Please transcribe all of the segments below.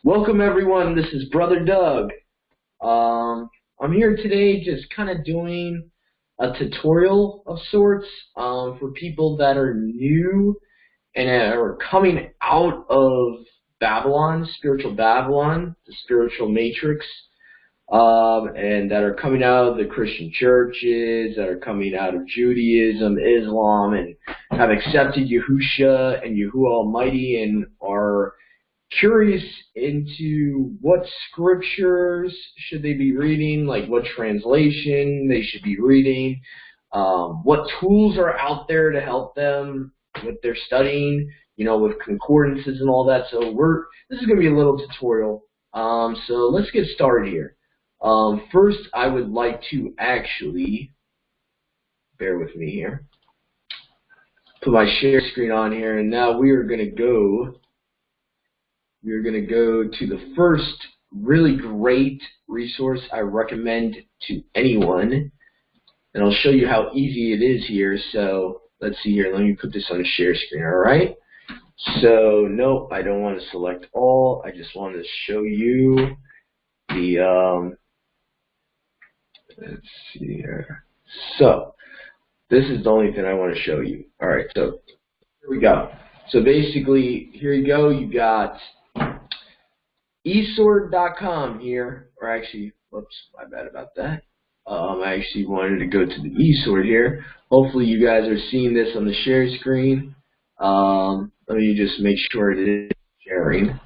Welcome everyone, this is Brother Doug. I'm here today just kind of doing a tutorial of sorts for people that are new and are coming out of Babylon, spiritual Babylon, the spiritual matrix, and that are coming out of the Christian churches, that are coming out of Judaism, Islam, and have accepted Yahusha and Yahuwah Almighty and are curious into what scriptures should they be reading, like what translation they should be reading, what tools are out there to help them with their studying, with concordances and all that. So this is going to be a little tutorial. So let's get started here. First, I would like to actually, bear with me here, put my share screen on here, and now we're going to go to the first really great resource I recommend to anyone, and I'll show you how easy it is here. So let's see here. Let me put this on a share screen, all right? So nope, I don't want to select all. I just want to show you the, let's see here. So this is the only thing I want to show you. All right, so here we go. So basically, here you go. You got eSword.com here, or actually, whoops, my bad about that. I actually wanted to go to the eSword here. Hopefully you guys are seeing this on the share screen. Let me just make sure it is sharing.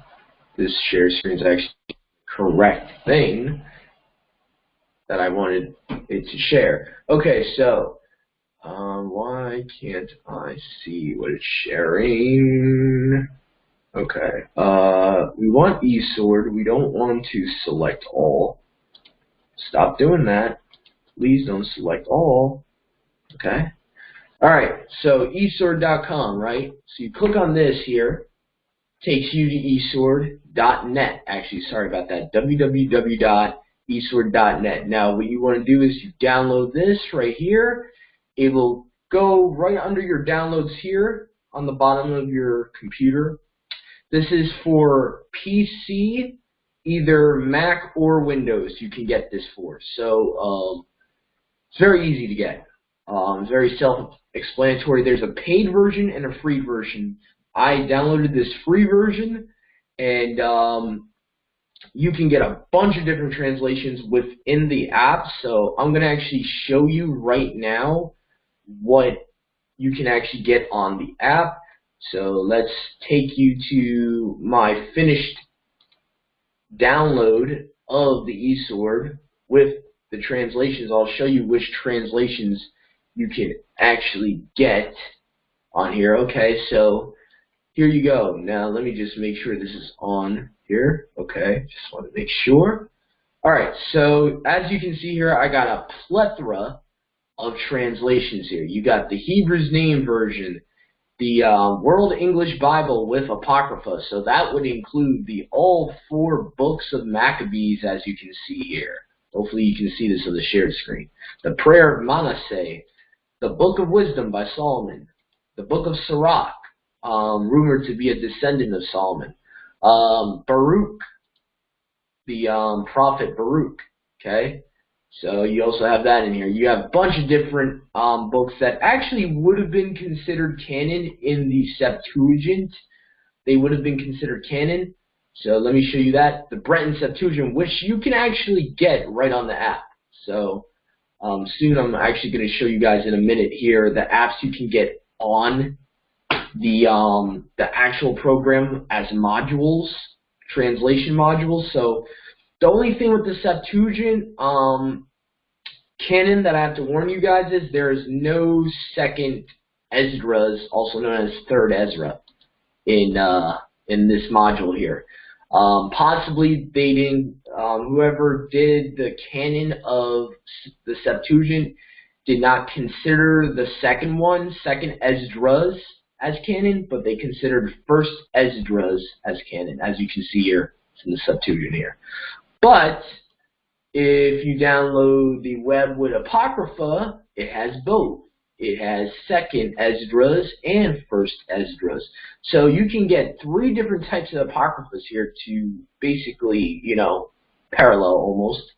This share screen is actually the correct thing that I wanted it to share. Okay, so why can't I see what it's sharing? Okay, we want eSword. We don't want to select all. Stop doing that. Please don't select all. Okay. All right, so eSword.com, right? So you click on this here. Takes you to eSword.net. Actually, sorry about that. www.eSword.net. Now, what you want to do is you download this right here. It will go right under your downloads here on the bottom of your computer. This is for PC, either Mac or Windows. You can get this for. So it's very easy to get. It's very self-explanatory. There's a paid version and a free version. I downloaded this free version, and you can get a bunch of different translations within the app. So I'm going to actually show you right now what you can actually get on the app. So let's take you to my finished download of the eSword with the translations. I'll show you which translations you can actually get on here. Okay, so here you go. Now let me just make sure this is on here. Okay, just want to make sure. Alright, so as you can see here, I got a plethora of translations here. You got the Hebrews Name Version, the World English Bible with Apocrypha, so that would include all 4 books of Maccabees, as you can see here. Hopefully you can see this on the shared screen. The Prayer of Manasseh, the Book of Wisdom by Solomon, the Book of Sirach, rumored to be a descendant of Solomon, Baruch, the prophet Baruch, okay? So you also have that in here. You have a bunch of different books that actually would have been considered canon in the Septuagint. They would have been considered canon. So let me show you that. The Breton Septuagint, which you can actually get right on the app. So soon I'm actually going to show you guys in a minute here the apps you can get on the actual program as modules, translation modules. So the only thing with the Septuagint canon that I have to warn you guys is there is no second Esdras, also known as third Ezra, in this module here. Possibly they didn't. Whoever did the canon of the Septuagint did not consider the second Esdras, as canon, but they considered first Esdras as canon, as you can see here. It's in the Septuagint here. But if you download the Web with Apocrypha, it has both. it has Second Esdras and First Esdras. So you can get 3 different types of apocryphas here to basically, you know, parallel almost.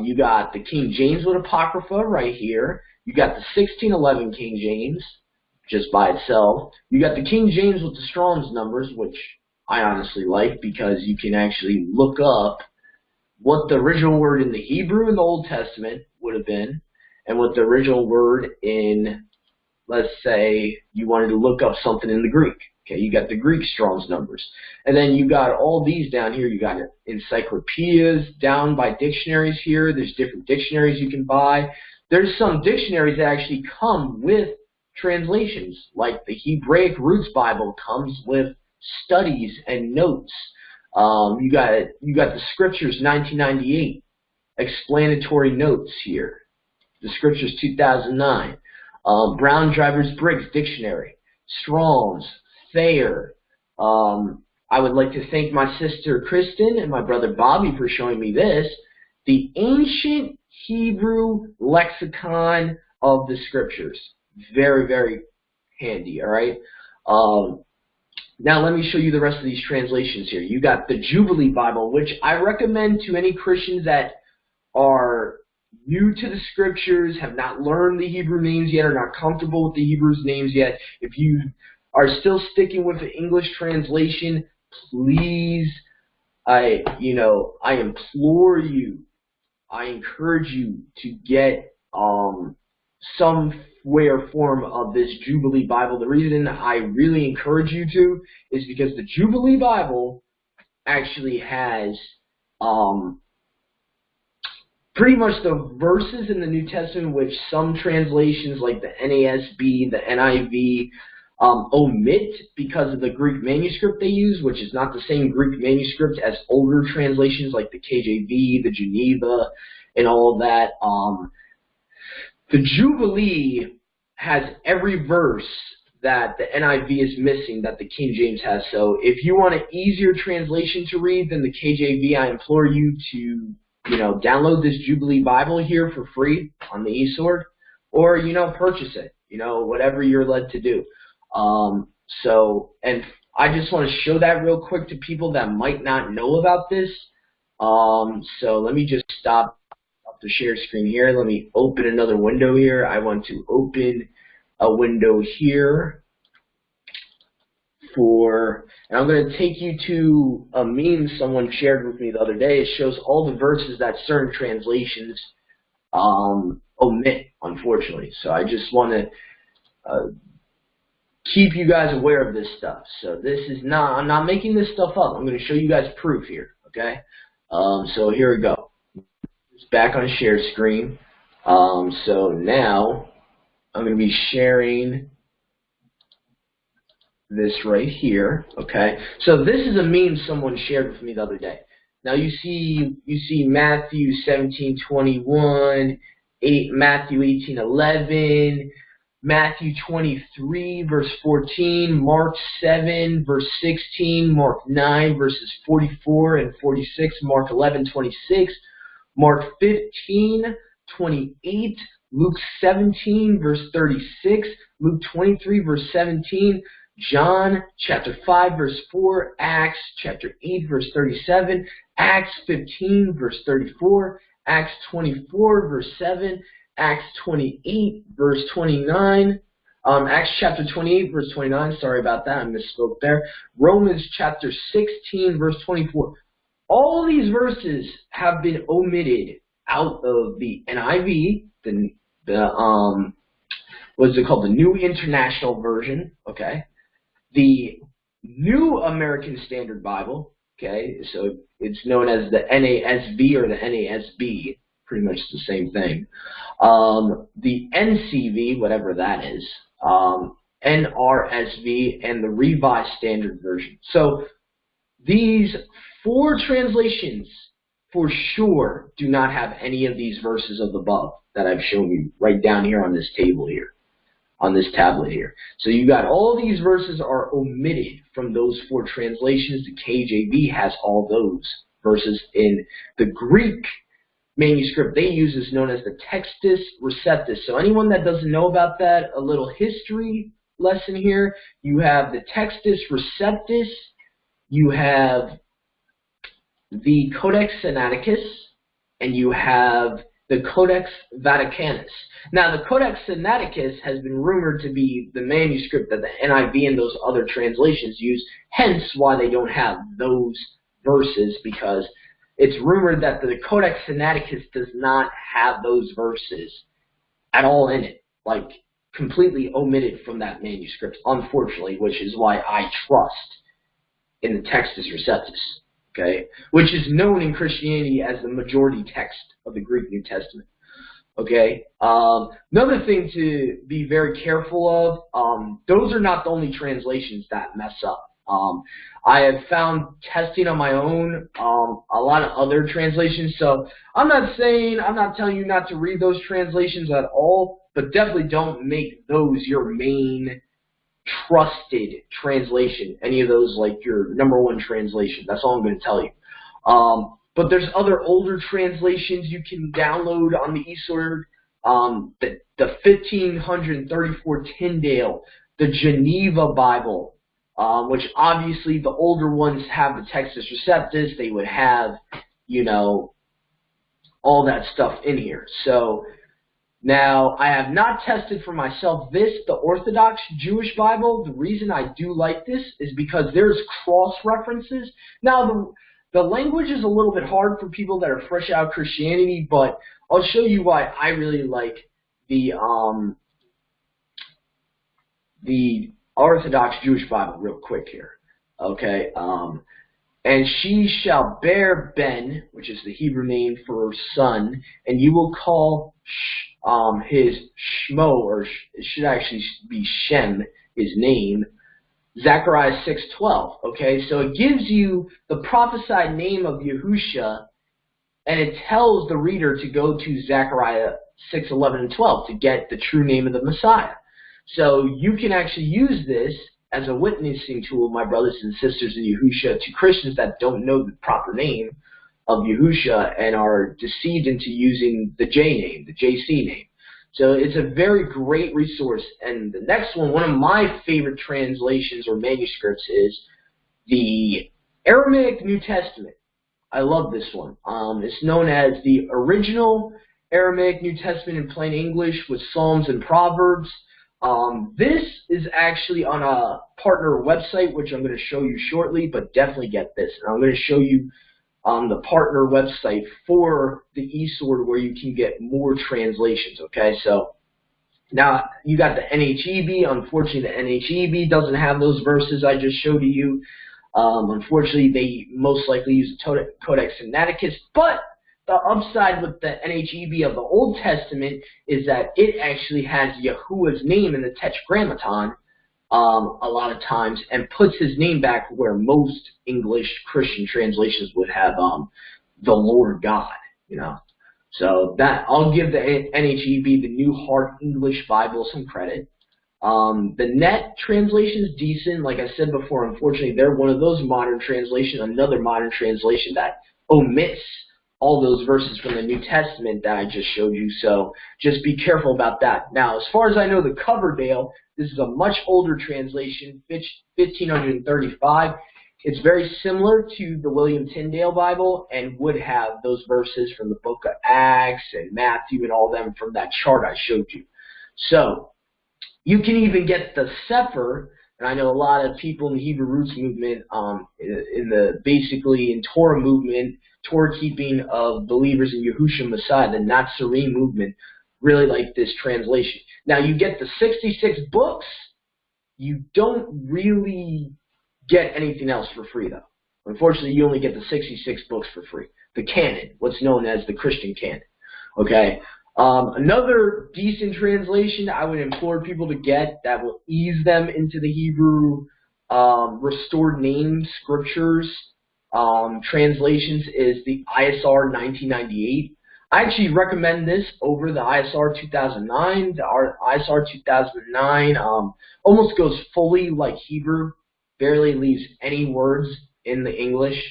You got the King James with apocrypha right here. You got the 1611 King James just by itself. You got the King James with the Strong's numbers, which I honestly like because you can actually look up what the original word in the Hebrew in the Old Testament would have been, and what the original word in, let's say, you wanted to look up something in the Greek. Okay, you got the Greek Strong's numbers. And then you got all these down here. You got encyclopedias down by dictionaries here. There's different dictionaries you can buy. There's some dictionaries that actually come with translations, like the Hebraic Roots Bible comes with studies and notes. You got the Scriptures 1998, explanatory notes here. The Scriptures 2009, Brown Drivers Briggs Dictionary, Strong's, Thayer. I would like to thank my sister Kristen and my brother Bobby for showing me this, the Ancient Hebrew Lexicon of the Scriptures. Very, very handy, all right? Now let me show you the rest of these translations here. You got the Jubilee Bible, which I recommend to any Christians that are new to the Scriptures, have not learned the Hebrew names yet, are not comfortable with the Hebrew names yet. If you are still sticking with the English translation, please, I implore you, I encourage you to get some way or form of this Jubilee Bible. The reason I really encourage you to is because the Jubilee Bible actually has pretty much the verses in the New Testament which some translations like the NASB, the NIV, omit because of the Greek manuscript they use, which is not the same Greek manuscript as older translations like the KJV, the Geneva, and all of that. The Jubilee has every verse that the NIV is missing that the King James has. So if you want an easier translation to read than the KJV, I implore you to, download this Jubilee Bible here for free on the eSword, or, purchase it, whatever you're led to do. And I just want to show that real quick to people that might not know about this. So let me just stop the share screen here. Let me open another window here. I want to open a window here and I'm going to take you to a meme someone shared with me the other day. It shows all the verses that certain translations omit, unfortunately. So I just want to keep you guys aware of this stuff. So I'm not making this stuff up. I'm going to show you guys proof here, okay? So here we go. It's back on share screen. So now I'm going to be sharing this right here, okay? So this is a meme someone shared with me the other day. Now you see Matthew 17:21, Matthew 18:11, Matthew 23 verse 14, Mark 7 verse 16, Mark 9 verses 44 and 46, Mark 11:26, Mark 15:28, Luke 17 verse 36, Luke 23 verse 17, John chapter 5 verse 4, Acts chapter 8 verse 37, Acts 15 verse 34, Acts 24 verse 7, Acts 28 verse 29, Acts chapter 28 verse 29, sorry about that, I misspoke there, Romans chapter 16 verse 24. All these verses have been omitted out of the NIV, what's it called, the New International Version, okay, the New American Standard Bible, okay, so it's known as the NASB or the NASB, pretty much the same thing, the NCV, whatever that is, NRSV, and the Revised Standard Version. So these 4 translations for sure do not have any of these verses of the above that I've shown you right down here on this table here, on this tablet here. So you got all these verses are omitted from those 4 translations. The KJV has all those verses in the Greek manuscript they use is known as the Textus Receptus. So anyone that doesn't know about that, a little history lesson here. You have the Textus Receptus, you have the Codex Sinaiticus, and you have the Codex Vaticanus. Now, the Codex Sinaiticus has been rumored to be the manuscript that the NIV and those other translations use, hence why they don't have those verses, because it's rumored that the Codex Sinaiticus does not have those verses at all in it, like completely omitted from that manuscript, unfortunately, which is why I trust in the Textus Receptus, okay, which is known in Christianity as the majority text of the Greek New Testament, okay. Another thing to be very careful of, those are not the only translations that mess up. I have found testing on my own a lot of other translations, so I'm not telling you not to read those translations at all, but definitely don't make those your main trusted translation, any of those like your #1 translation. That's all I'm going to tell you. But there's other older translations you can download on the eSword, the 1534 Tyndale, the Geneva Bible, which obviously the older ones have the Textus Receptus. They would have, you know, all that stuff in here. So now, I have not tested for myself the Orthodox Jewish Bible. The reason I do like this is because there's cross-references. Now, the language is a little bit hard for people that are fresh out of Christianity, but I'll show you why I really like the Orthodox Jewish Bible real quick here. Okay, and she shall bear Ben, which is the Hebrew name for son, and you will call his Shmo, or it should actually be Shem, his name, Zechariah 6:12. Okay, so it gives you the prophesied name of Yahusha, and it tells the reader to go to Zechariah 6:11 and 12 to get the true name of the Messiah. So you can actually use this as a witnessing tool, my brothers and sisters in Yahusha, to Christians that don't know the proper name of Yahusha and are deceived into using the J name, the JC name. So it's a very great resource. And the next one of my favorite translations or manuscripts is the Aramaic New Testament. I love this one. It's known as the original Aramaic New Testament in plain English with Psalms and Proverbs. This is actually on a partner website, which I'm going to show you shortly, but definitely get this. And I'm going to show you the partner website for the eSword where you can get more translations, okay? So now you got the NHEB. Unfortunately, the NHEB doesn't have those verses I just showed you. Unfortunately, they most likely use the Codex Sinaiticus, but the upside with the NHEB of the Old Testament is that it actually has Yahuwah's name in the Tetragrammaton a lot of times, and puts his name back where most English Christian translations would have the Lord God, you know. So that I'll give the NHEB, the New Heart English Bible, some credit. The Net translation is decent. Like I said before, unfortunately, they're one of those modern translations, another modern translation that omits all those verses from the New Testament that I just showed you, so just be careful about that. Now, as far as I know, the Coverdale, this is a much older translation, 1535. It's very similar to the William Tyndale Bible and would have those verses from the book of Acts and Matthew and all them from that chart I showed you. So, you can even get the Sefer, and I know a lot of people in the Hebrew Roots movement, basically in Torah movement, Torah keeping of believers in Yahushua Messiah, the Nazarene movement, really like this translation. Now you get the 66 books. You don't really get anything else for free though. Unfortunately, you only get the 66 books for free. The canon, what's known as the Christian canon. Okay. Another decent translation I would implore people to get that will ease them into the Hebrew restored name scriptures translations is the ISR 1998. I actually recommend this over the ISR 2009. The ISR 2009 almost goes fully like Hebrew, barely leaves any words in the English,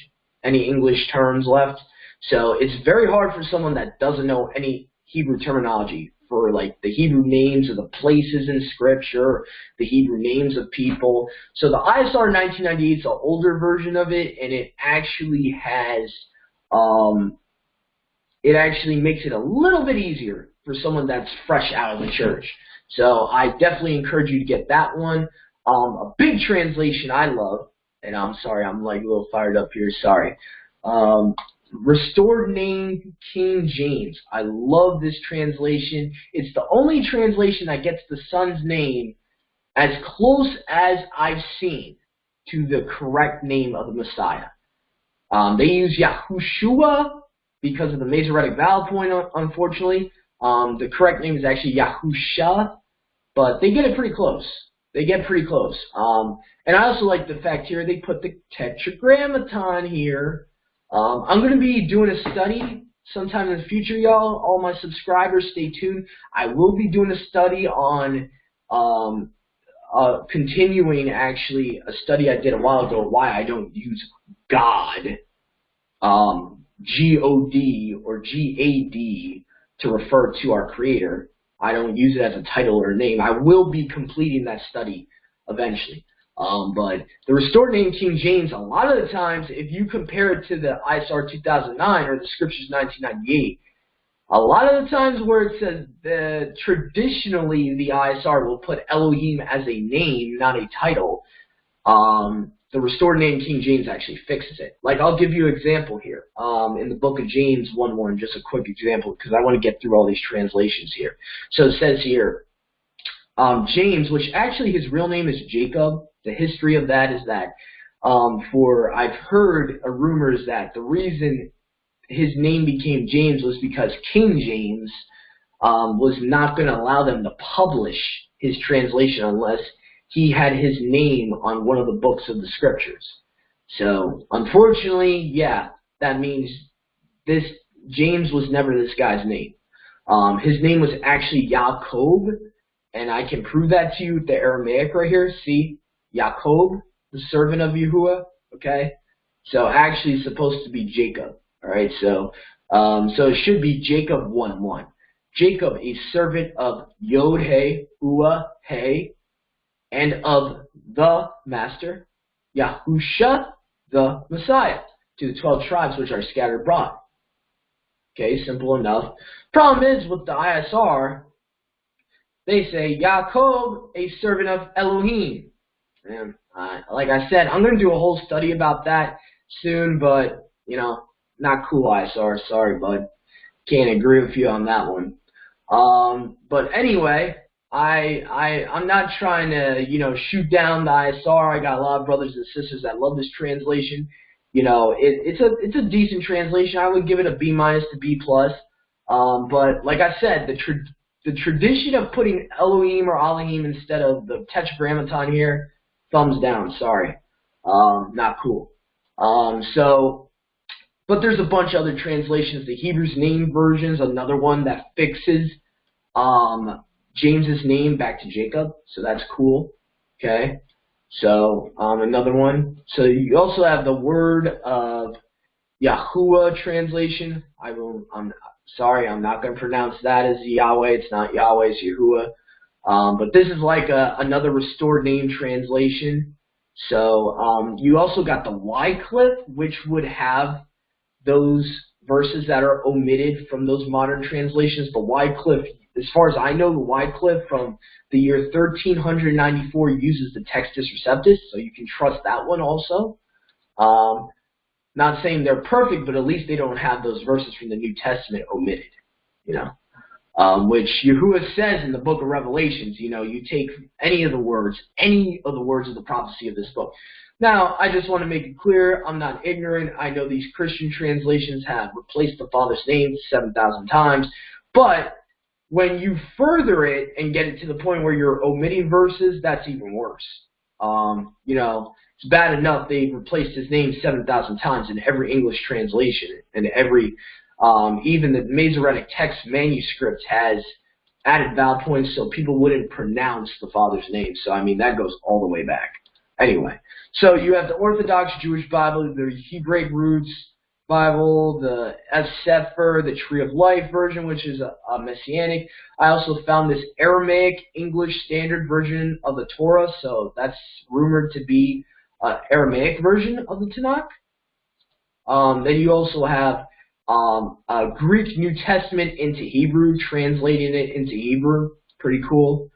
any English terms left. So it's very hard for someone that doesn't know any Hebrew terminology for like the Hebrew names of the places in Scripture, the Hebrew names of people. So the ISR 1998 is an older version of it, and it actually has, it actually makes it a little bit easier for someone that's fresh out of the church. So I definitely encourage you to get that one. A big translation I love, and I'm sorry, I'm like a little fired up here, sorry. Restored Name King James. I love this translation. It's the only translation that gets the son's name as close as I've seen to the correct name of the Messiah. They use Yahushua because of the Masoretic vowel point, unfortunately. The correct name is actually Yahusha, but they get it pretty close. They get pretty close. And I also like the fact here they put the Tetragrammaton here. I'm going to be doing a study sometime in the future, y'all. All my subscribers, stay tuned. I will be doing a study on, continuing actually a study I did a while ago, why I don't use God, G-O-D or G-A-D to refer to our Creator. I don't use it as a title or a name. I will be completing that study eventually. But the Restored Name King James, a lot of the times, if you compare it to the ISR 2009 or the Scriptures 1998, a lot of the times where it says traditionally the ISR will put Elohim as a name, not a title, the Restored Name King James actually fixes it. Like, I'll give you an example here. In the book of James 1:1, just a quick example, because I want to get through all these translations here. So it says here, James, which actually his real name is Jacob. The history of that is that I've heard rumors that the reason his name became James was because King James was not going to allow them to publish his translation unless he had his name on one of the books of the Scriptures. So, unfortunately, yeah, that means this James was never this guy's name. His name was actually Jacob, and I can prove that to you with the Aramaic right here. See? Jacob, the servant of Yahuwah, okay? So actually it's supposed to be Jacob, all right? So it should be Jacob 1:1. Jacob, a servant of Yod-He, Uah-He, and of the Master, Yahusha, the Messiah, to the 12 tribes which are scattered abroad. Okay, simple enough. Problem is, with the ISR, they say, Jacob, a servant of Elohim. And like I said, I'm going to do a whole study about that soon, but, you know, not cool, ISR. Sorry, bud. Can't agree with you on that one. But anyway, I'm not trying to, you know, shoot down the ISR. I got a lot of brothers and sisters that love this translation. You know, it's a decent translation. I would give it a B- to B+. But like I said, the tradition of putting Elohim or Elohim instead of the Tetragrammaton here, thumbs down, sorry. Not cool. But there's a bunch of other translations. The Hebrews name version's another one that fixes James's name back to Jacob, so that's cool. Okay. So another one. So you also have the Word of Yahuwah translation. I'm sorry, I'm not going to pronounce that as Yahweh. It's not Yahweh, it's Yahuwah. But this is like another Restored Name translation. So you also got the Wycliffe, which would have those verses that are omitted from those modern translations. The Wycliffe, as far as I know, the Wycliffe from the year 1394 uses the Textus Receptus, so you can trust that one also. Not saying they're perfect, but at least they don't have those verses from the New Testament omitted, you know. Which Yahuwah says in the book of Revelations, you know, you take any of the words of the prophecy of this book. Now, I just want to make it clear, I'm not ignorant. I know these Christian translations have replaced the Father's name 7,000 times, but when you further it and get it to the point where you're omitting verses, that's even worse. You know, it's bad enough they've replaced his name 7,000 times in every English translation, and every even the Masoretic text manuscript has added vowel points so people wouldn't pronounce the Father's name. So, I mean, that goes all the way back. Anyway, so you have the Orthodox Jewish Bible, the Hebraic roots, Bible, the Sefer, the Tree of Life version, which is a Messianic. I also found this Aramaic English Standard version of the Torah, so that's rumored to be an Aramaic version of the Tanakh. Then you also have a Greek New Testament into Hebrew, translating it into Hebrew. Pretty cool.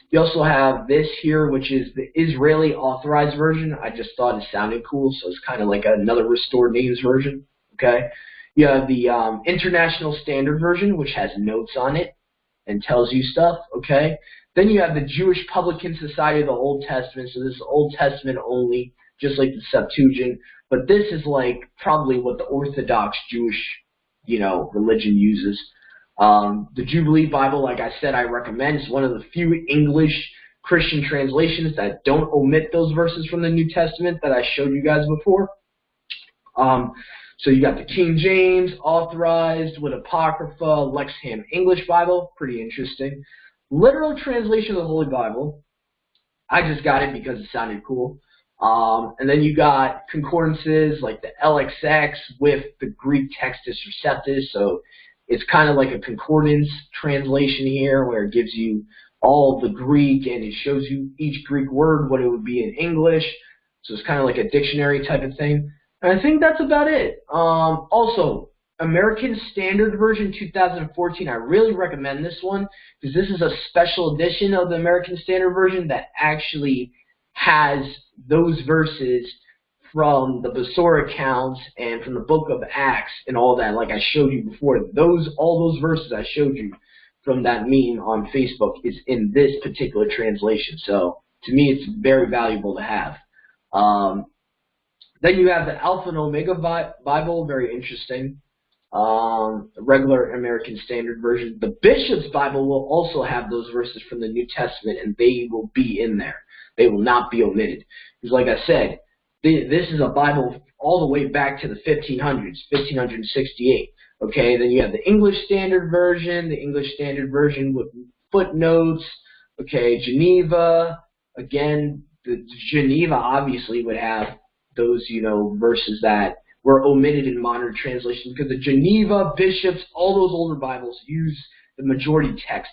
You also have this here, which is the Israeli Authorized Version. I just thought it sounded cool, so it's kind of like another Restored Names version. Okay. You have the International Standard Version, which has notes on it and tells you stuff. Okay. Then you have the Jewish Publican Society of the Old Testament. So this is Old Testament only, just like the Septuagint. But this is like probably what the Orthodox Jewish, religion uses. The Jubilee Bible, like I said, I recommend. It's one of the few English Christian translations that don't omit those verses from the New Testament that I showed you guys before. So you got the King James, Authorized, with Apocrypha, Lexham English Bible, pretty interesting. Literal translation of the Holy Bible. I just got it because it sounded cool. And then you got concordances like the LXX with the Greek Textus Receptus. So it's kind of like a concordance translation here where it gives you all the Greek and it shows you each Greek word, what it would be in English. So it's kind of like a dictionary type of thing. And I think that's about it. Also, American Standard Version 2014, I really recommend this one because this is a special edition of the American Standard Version that actually has those verses from the Besorah accounts and from the book of Acts and all that, like I showed you before. All those verses I showed you from that meme on Facebook is in this particular translation. So to me, it's very valuable to have. Then you have the Alpha and Omega Bible, very interesting. The regular American Standard Version. The Bishop's Bible will also have those verses from the New Testament, and they will be in there. They will not be omitted. Because like I said, this is a Bible all the way back to the 1500s, 1568. Okay, then you have the English Standard Version, with footnotes. Okay, Geneva, again, the Geneva obviously would have those, verses that were omitted in modern translations because the Geneva, Bishops, all those older Bibles use the majority text,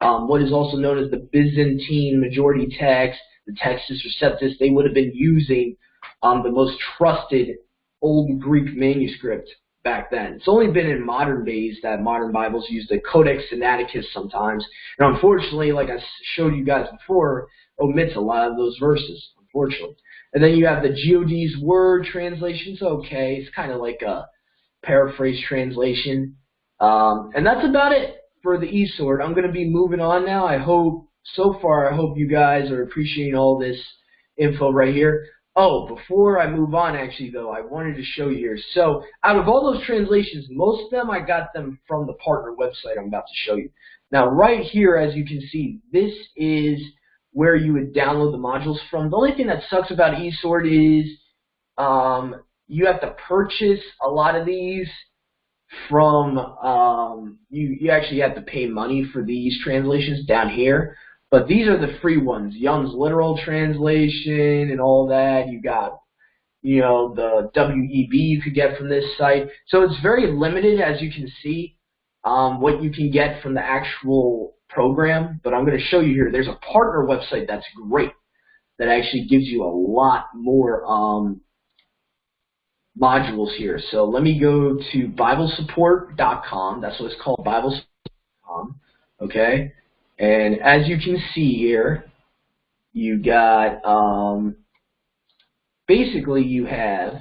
what is also known as the Byzantine majority text, the Textus Receptus. They would have been using the most trusted Old Greek manuscript back then. It's only been in modern days that modern Bibles use the Codex Sinaiticus sometimes. And unfortunately, like I showed you guys before, omits a lot of those verses, unfortunately. And then you have the GOD's Word translations. Okay, it's kind of like a paraphrase translation. And that's about it for the eSword. I'm going to be moving on now. I hope you guys are appreciating all this info right here. Oh, before I move on, actually, though, I wanted to show you here. So out of all those translations, most of them, I got them from the partner website I'm about to show you. Now, right here, as you can see, this is where you would download the modules from. The only thing that sucks about eSword is you have to purchase a lot of these from, you actually have to pay money for these translations down here. But these are the free ones. Young's Literal Translation and all that. You got, the WEB you could get from this site. So it's very limited, as you can see, what you can get from the actual program. But I'm going to show you here. There's a partner website that's great that actually gives you a lot more modules here. So let me go to BibleSupport.com. That's what it's called, BibleSupport.com. Okay. And as you can see here, you got, basically you have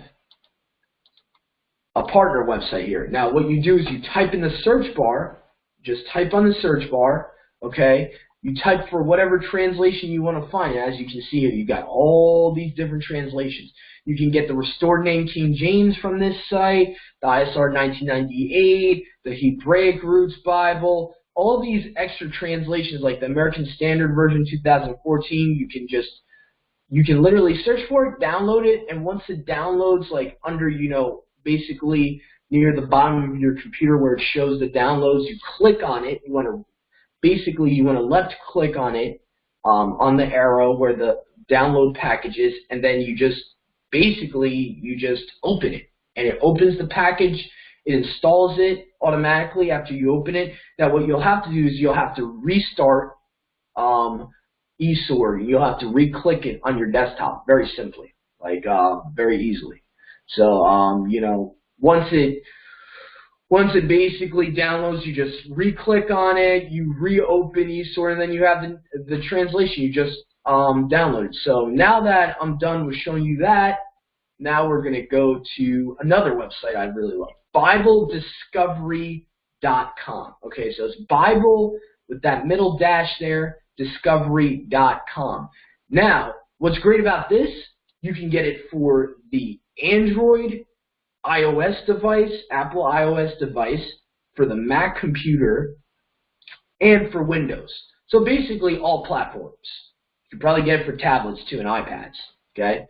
a partner website here. Now what you do is you type in the search bar, just type on the search bar, okay? You type for whatever translation you want to find. As you can see here, you got all these different translations. You can get the Restored Name King James from this site, the ISR 1998, the Hebraic Roots Bible, all these extra translations like the American Standard Version 2014, you can literally search for it, download it, and once it downloads, like under, basically near the bottom of your computer where it shows the downloads, you click on it. You want to left click on it, on the arrow where the download package is, and then you just open it. and it opens the package. It installs it automatically after you open it. Now what you'll have to do is you'll have to restart eSword. You'll have to re-click it on your desktop very simply, like very easily. So you know, once it basically downloads, you just re-click on it, you reopen eSword, and then you have the translation you just downloaded. So now that I'm done with showing you that, now we're going to go to another website I really love, BibleDiscovery.com. Okay, so it's Bible with that middle dash there, discovery.com. Now, what's great about this, you can get it for the Android iOS device, Apple iOS device, for the Mac computer, and for Windows. So basically all platforms. You can probably get it for tablets too and iPads. Okay.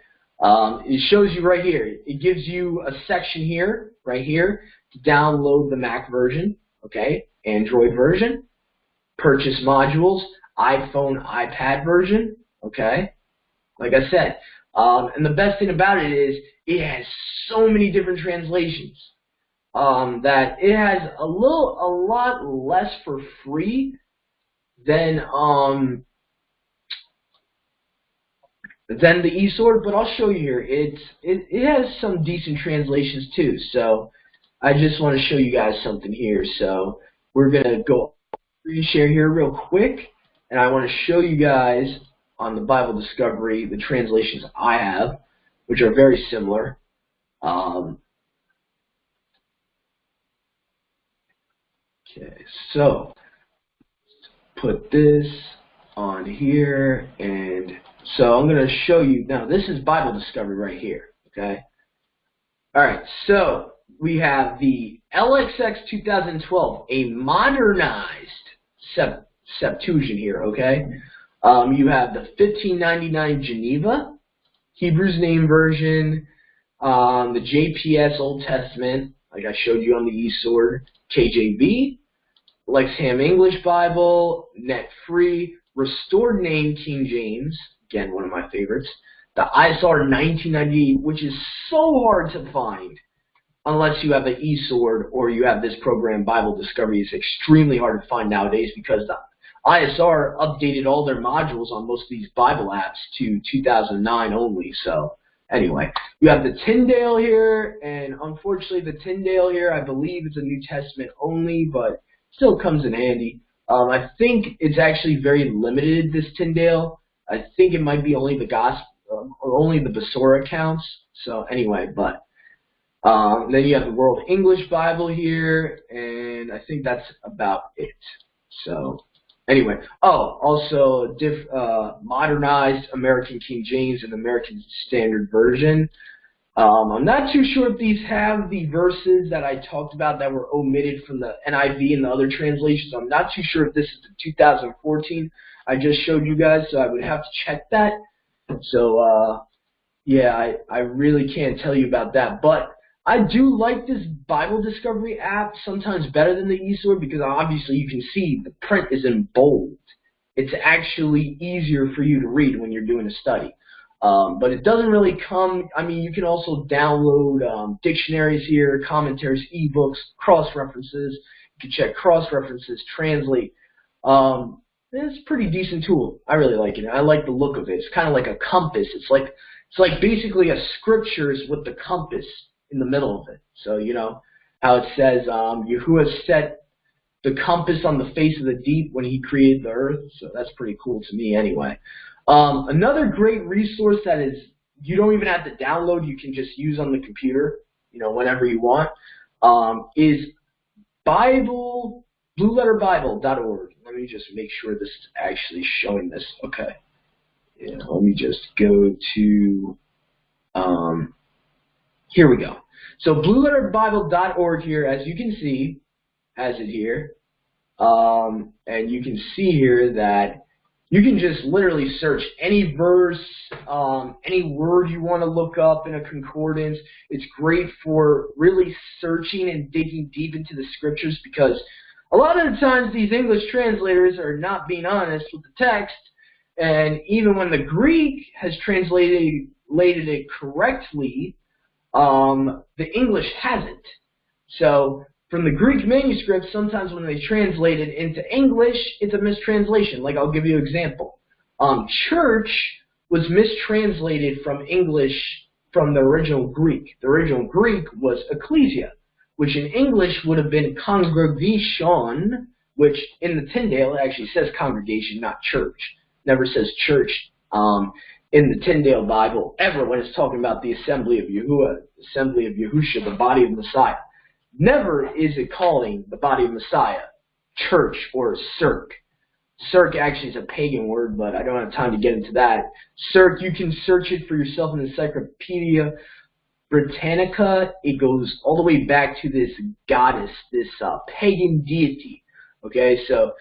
It shows you right here. It gives you a section here, right here, to download the Mac version, okay, Android version, purchase modules, iPhone, iPad version, okay, like I said. And the best thing about it is it has so many different translations that it has a lot less for free than the eSword, but I'll show you here. It has some decent translations too. So I just want to show you guys something here. So we're gonna go screen share here real quick, and I want to show you guys on the Bible Discovery the translations I have, which are very similar. Okay, so put this on here, and so I'm going to show you now. This is Bible Discovery right here. Okay. All right. So we have the LXX 2012, a modernized Septuagint here. Okay. You have the 1599 Geneva, Hebrews Name Version, the JPS Old Testament, like I showed you on the eSword, KJV, Lexham English Bible, Net Free, Restored Name King James, again one of my favorites, the ISR 1998, which is so hard to find unless you have the eSword or you have this program, Bible Discovery. It's extremely hard to find nowadays because the ISR updated all their modules on most of these Bible apps to 2009 only. So anyway, you have the Tyndale here, and unfortunately the Tyndale here, I believe it's a New Testament only, but still comes in handy. I think it's actually very limited, this Tyndale. I think it might be only the Gospel, or only the Besorah accounts. So anyway, but then you have the World English Bible here, and I think that's about it. So anyway, oh, also modernized American King James and American Standard Version. I'm not too sure if these have the verses that I talked about that were omitted from the NIV and the other translations. I'm not too sure if this is the 2014 I just showed you guys, so I would have to check that. So, yeah, I really can't tell you about that. But I do like this Bible Discovery app sometimes better than the eSword because obviously you can see the print is in bold. It's actually easier for you to read when you're doing a study. But it doesn't really come, I mean, you can also download dictionaries here, commentaries, ebooks, cross-references. You can check cross-references, translate. It's a pretty decent tool. I really like it. I like the look of it. It's kind of like a compass. It's like basically a scriptures with the compass in the middle of it. So, you know, how it says, Yahuwah set the compass on the face of the deep when he created the earth. So that's pretty cool to me anyway. Another great resource that is you don't even have to download, you can just use on the computer, you know, whenever you want, is blueletterbible.org. Let me just make sure this is actually showing this. Okay. Yeah, let me just go to, here we go. So blueletterbible.org here, as you can see, has it here. And you can see here that you can just literally search any verse, any word you want to look up in a concordance. It's great for really searching and digging deep into the scriptures because a lot of the times these English translators are not being honest with the text, and even when the Greek has translated it correctly, the English hasn't. So from the Greek manuscripts, sometimes when they translate it into English, it's a mistranslation. Like, I'll give you an example. Church was mistranslated from English from the original Greek. The original Greek was ecclesia, which in English would have been congregation, which in the Tyndale actually says congregation, not church. Never says church in the Tyndale Bible ever when it's talking about the assembly of Yahuwah, assembly of Yahusha, the body of Messiah. Never is it calling the body of Messiah church or circ. Circ actually is a pagan word, but I don't have time to get into that. Circ, you can search it for yourself in the Encyclopedia Britannica. It goes all the way back to this goddess, this pagan deity. Okay, so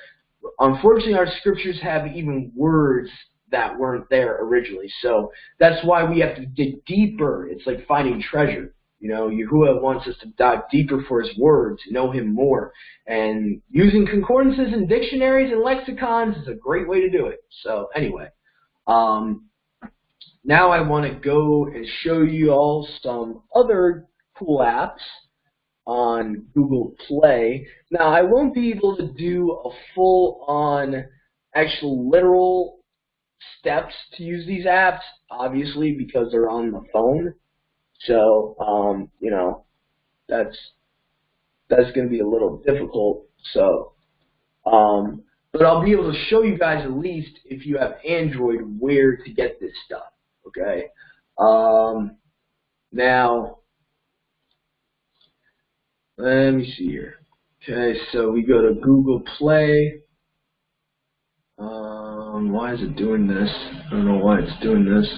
unfortunately our scriptures have even words that weren't there originally. So that's why we have to dig deeper. It's like finding treasure. You know, Yahuwah wants us to dive deeper for his word, to know him more. And using concordances and dictionaries and lexicons is a great way to do it. So anyway, now I want to go and show you all some other cool apps on Google Play. Now, I won't be able to do a full-on actual literal steps to use these apps, obviously, because they're on the phone. So, you know, that's going to be a little difficult. So, but I'll be able to show you guys at least, if you have Android, where to get this stuff. Okay. Now, let me see here. Okay, so we go to Google Play. Why is it doing this? I don't know why it's doing this.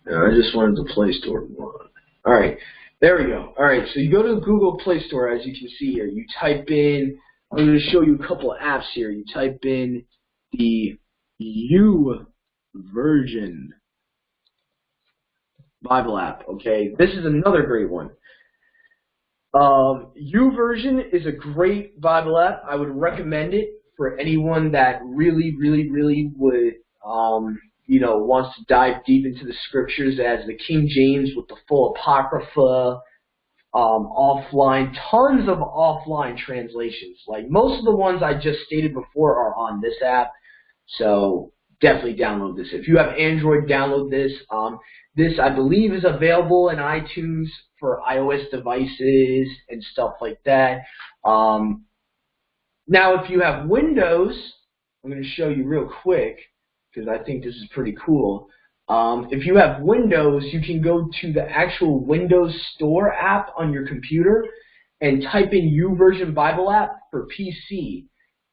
I just wanted the Play Store one. All right, there we go. All right, so you go to the Google Play Store, as you can see here. You type in, I'm going to show you a couple of apps here. You type in the YouVersion Bible app, okay? This is another great one. YouVersion is a great Bible app. I would recommend it for anyone that really would, you know, wants to dive deep into the scriptures, as the King James with the full Apocrypha, offline, tons of offline translations. Like most of the ones I just stated before are on this app, so definitely download this. If you have Android, download this. This, I believe, is available in iTunes for iOS devices and stuff like that. Now, if you have Windows, I'm going to show you real quick, because I think this is pretty cool. If you have Windows, you can go to the actual Windows Store app on your computer and type in YouVersion Bible app for PC.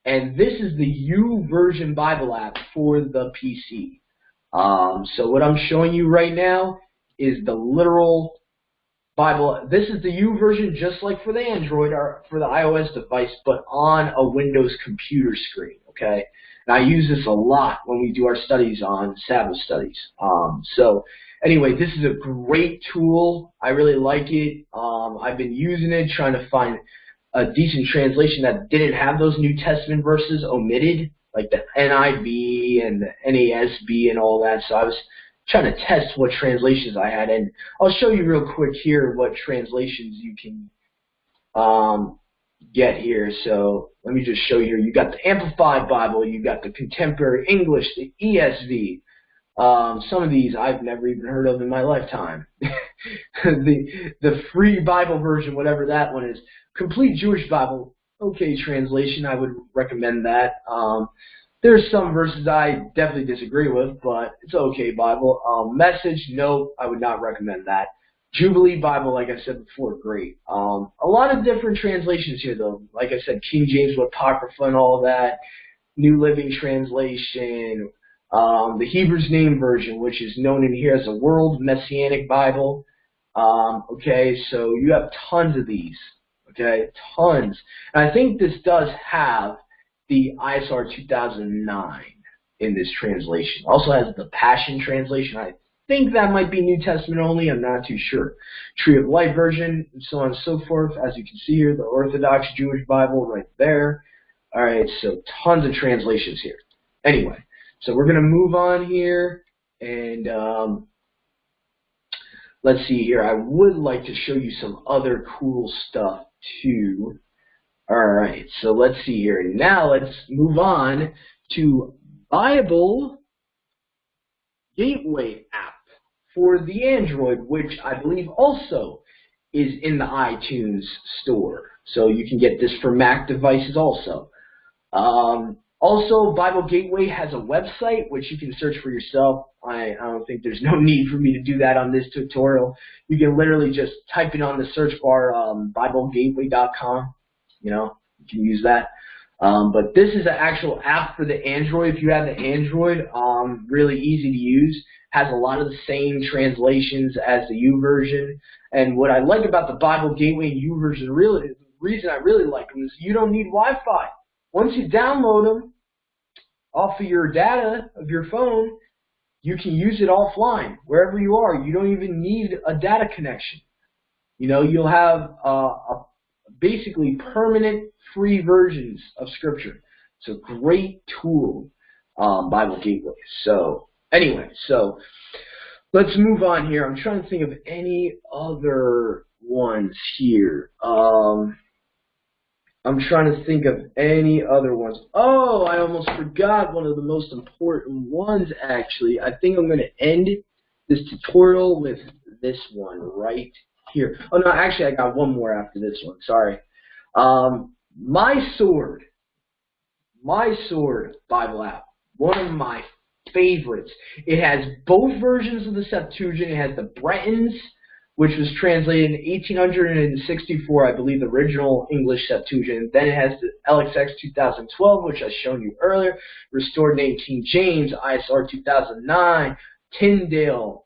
And this is the YouVersion Bible app for the PC. So what I'm showing you right now is the literal Bible. This is the YouVersion, just like for the Android or for the iOS device, but on a Windows computer screen, okay? And I use this a lot when we do our studies on Sabbath studies. So anyway, this is a great tool. I really like it. I've been using it, trying to find a decent translation that didn't have those New Testament verses omitted, like the NIV and the NASB and all that. So I was trying to test what translations I had, and I'll show you real quick here what translations you can get here. So let me just show you here. You got the Amplified Bible, you got the Contemporary English, the ESV. Some of these I've never even heard of in my lifetime. the Free Bible Version, whatever that one is. Complete Jewish Bible, okay translation. I would recommend that. There's some verses I definitely disagree with, but it's okay Bible. Message, no, I would not recommend that. Jubilee Bible, like I said before, great. A lot of different translations here, though. Like I said, King James with Apocrypha and all of that. New Living Translation. The Hebrews Name Version, which is known in here as the World Messianic Bible. Okay, so you have tons of these. Okay, tons. And I think this does have the ISR 2009 in this translation. Also has the Passion Translation. I think that might be New Testament only. I'm not too sure. Tree of Life Version, and so on and so forth. As you can see here, the Orthodox Jewish Bible right there. All right, so tons of translations here. Anyway, so we're going to move on here, and let's see here. I would like to show you some other cool stuff too. All right, so let's see here. Now let's move on to Bible Gateway app for the Android, which I believe also is in the iTunes store. So you can get this for Mac devices also. Also, Bible Gateway has a website which you can search for yourself. I don't think there's no need for me to do that on this tutorial. You can literally just type it on the search bar, BibleGateway.com. You know, you can use that. But this is an actual app for the Android. If you have the Android, really easy to use. Has a lot of the same translations as the YouVersion. And what I like about the Bible Gateway and YouVersion, really, the reason I really like them is you don't need Wi-Fi. Once you download them off of your data of your phone, you can use it offline wherever you are. You don't even need a data connection. You know, you'll have basically permanent free versions of Scripture. It's a great tool, Bible Gateway. So anyway, so let's move on here. I'm trying to think of any other ones here. I'm trying to think of any other ones. Oh, I almost forgot one of the most important ones, actually. I think I'm going to end this tutorial with this one right here. Oh, no, actually, I got one more after this one. Sorry. My Sword Bible app. One of my favorites. It has both versions of the Septuagint. It has the Bretons, which was translated in 1864, I believe, the original English Septuagint. Then it has the LXX 2012, which I've shown you earlier, restored name King James, ISR 2009, Tyndale,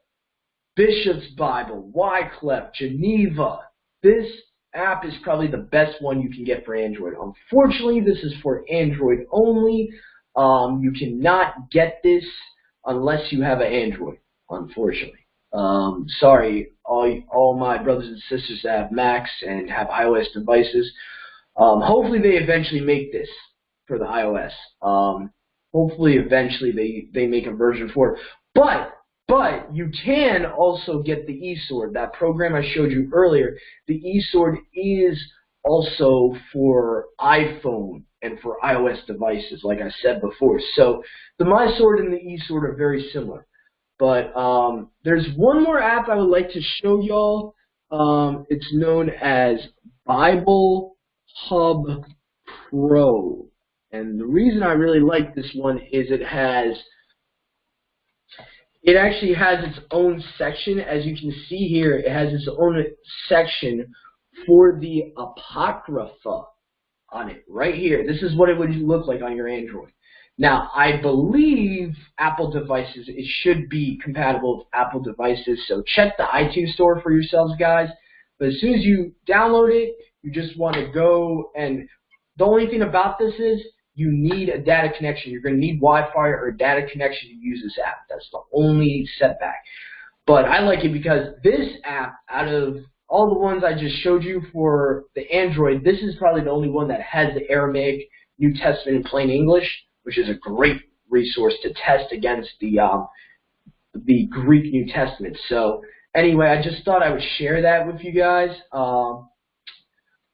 Bishop's Bible, Wycliffe, Geneva. This app is probably the best one you can get for Android. Unfortunately, this is for Android only. You cannot get this unless you have an Android, unfortunately. Sorry, all my brothers and sisters that have Macs and have iOS devices. Hopefully they eventually make this for the iOS. Hopefully eventually they make a version for it. But you can also get the eSword, that program I showed you earlier. The eSword is also for iPhone and for iOS devices, like I said before. So the My Sword and the eSword are very similar. But there's one more app I would like to show y'all. It's known as Bible Hub Pro. And the reason I really like this one is it actually has its own section. As you can see here, it has its own section for the Apocrypha on it, right here. This is what it would look like on your Android. Now, I believe Apple devices, it should be compatible with Apple devices, so check the iTunes store for yourselves, guys. But as soon as you download it, you just want to go, and the only thing about this is you need a data connection. You're going to need Wi-Fi or a data connection to use this app. That's the only setback. But I like it because this app, out of all the ones I just showed you for the Android, this is probably the only one that has the Aramaic New Testament in plain English, which is a great resource to test against the Greek New Testament. So anyway, I just thought I would share that with you guys.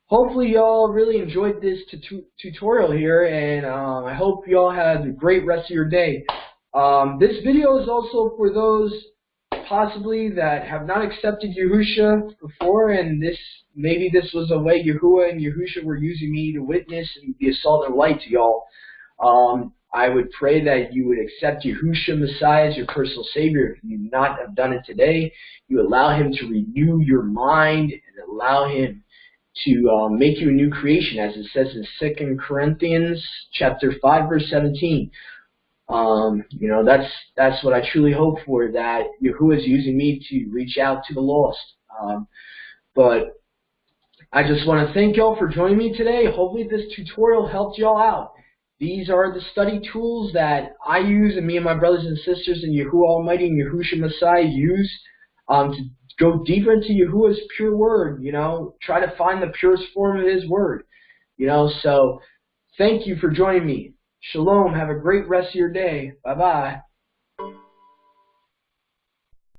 Hopefully y'all really enjoyed this tutorial here, and I hope y'all have a great rest of your day. This video is also for those possibly that have not accepted Yahusha before, and maybe this was a way Yahuwah and Yahusha were using me to witness and be a salt and light to y'all. I would pray that you would accept Yahusha Messiah as your personal Savior. If you do not have done it today, you allow Him to renew your mind and allow Him to make you a new creation, as it says in 2 Corinthians chapter 5, verse 17. You know, that's what I truly hope for, that Yahuwah is using me to reach out to the lost. But I just want to thank y'all for joining me today. Hopefully this tutorial helped y'all out. These are the study tools that I use, and me and my brothers and sisters in Yahuwah Almighty and Yahusha Messiah use to go deeper into Yahuwah's pure word, you know, try to find the purest form of His word, you know. So thank you for joining me. Shalom. Have a great rest of your day. Bye-bye.